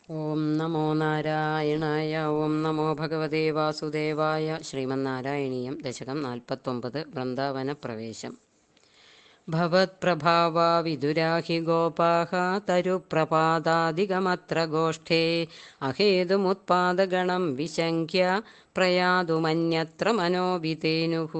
ഓം നമോ നാരായണായ. ഓം നമോ ഭഗവതേ വാസുദേവായ. ശ്രീമന്നാരായണീയം ദശകം 49. വൃന്ദാവന പ്രവേശം. ഭവത്പ്രഭാവാ വിദുരാഹി ഗോപാഃ തരുപ്രപാദാദികമത്ര ഗോഷ്ഠേ അഹേതുമുത്പാദഗണം വിശങ്ക്യ പ്രയാതുമന്യത്ര മനോവിതേനുഃ.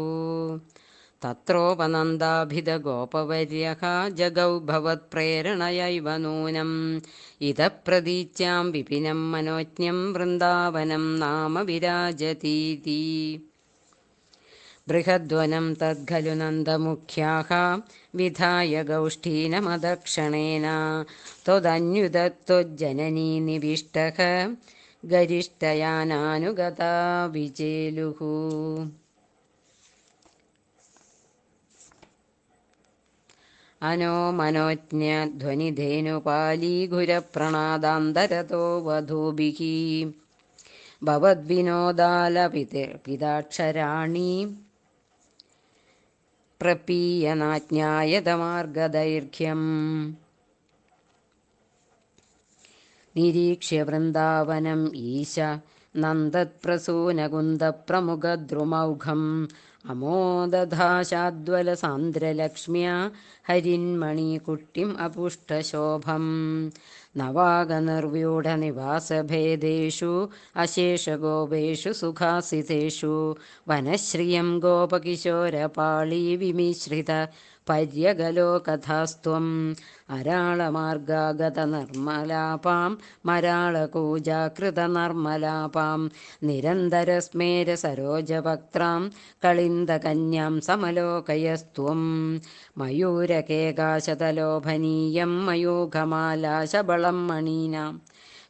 തത്രോപനന്ദാഭിധഗോപവർയഃ ജഗൗ ഭവത്പ്രേരണയൈവ നൂനം ഇതഃ പ്രതീച്യാം വിപിനം മനോജ്ഞം വൃന്ദാവനം നാമ വിരാജതീതി. ബൃഹദ്വനം തദ്ഖലു നന്ദമുഖ്യാഃ വിധായ ഗൗഷ്ഠീനമദക്ഷണേന ത്വദന്യുതത്വജ്ജനനീ നിവിഷ്ടഃ ഗരിഷ്ഠയാനാനുഗതാ വിചേലുഃ. അനോ മനോജ്ഞധ്വനിധേനുപാലീഘുരപ്രണാദാന്തരതോ വധൂഭിഃ ഭവദ്വിനോദാലപിതാക്ഷരാണി പ്രപീയനാജ്ഞായതമാർഗദൈർഘ്യം. നിരീക്ഷ്യ വൃന്ദാവനം ഈശ നന്ദത്പ്രസൂനകുന്ദപ്രമുഖദ്രുമൗഘം അമോദധാശാദ്വലസാന്ദ്രലക്ഷ്മ്യാ ഹരിന്മണീകുട്ടിം അപുഷ്ടശോഭം. നവാഗനിർവ്യൂഢനിവാസഭേദേഷു അശേഷഗോപേഷു സുഖാസിതേഷു വനശ്രിയം ഗോപകിശോരപാളീ വിമിശ്രിത പര്യഗലോകഥാസ്ത്വം. അരാളമാർഗാഗതനർമ്മലാപാം മരാളകൂജാകൃതനർമ്മലാപാം നിരന്തരസ്മേരസരോജവക്ത്രാം കളിന്ദകന്യാം സമലോകയസ്ത്വം. മയൂരകേകാശതലോഭനീയം മയൂഖമാലാശബളം മണീനാം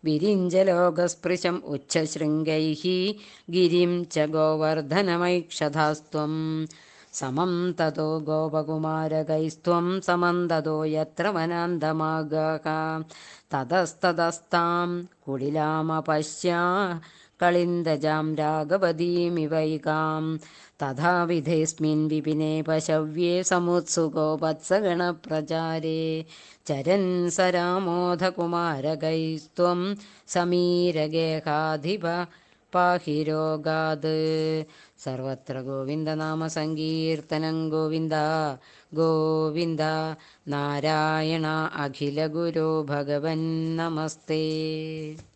വിരിഞ്ചലോകസ്പൃശം ഉച്ഛശൃംഗൈഃ ഗിരിം ച ഗോവർദ്ധനമൈക്ഷതാസ്ത്വം. സമം തതോ ഗോപകുമാരകൈസ്ത്വം സമന്തതോ യത്ര വനാന്തമാഗാഃ തതസ്തതസ്താം കുടിലാമപശ്യാ കളിന്ദജാം രാഘവതീമിവൈകാം. തഥാവിധേസ്മിൻ വിപിനേ പശവ്യേ സമുത്സുകോ വത്സഗണപ്രചാരേ ചരൻ സരാമോധകുമാരകൈസ്ത്വം സമീരഗേഹാധിപ പാഹി രോഗാത്. സർവത്ര ഗോവിന്ദനാമസങ്കീർത്തനം. ഗോവിന്ദ ഗോവിന്ദ. നാരായണ അഖില ഗുരോ ഭഗവൻ നമസ്തേ.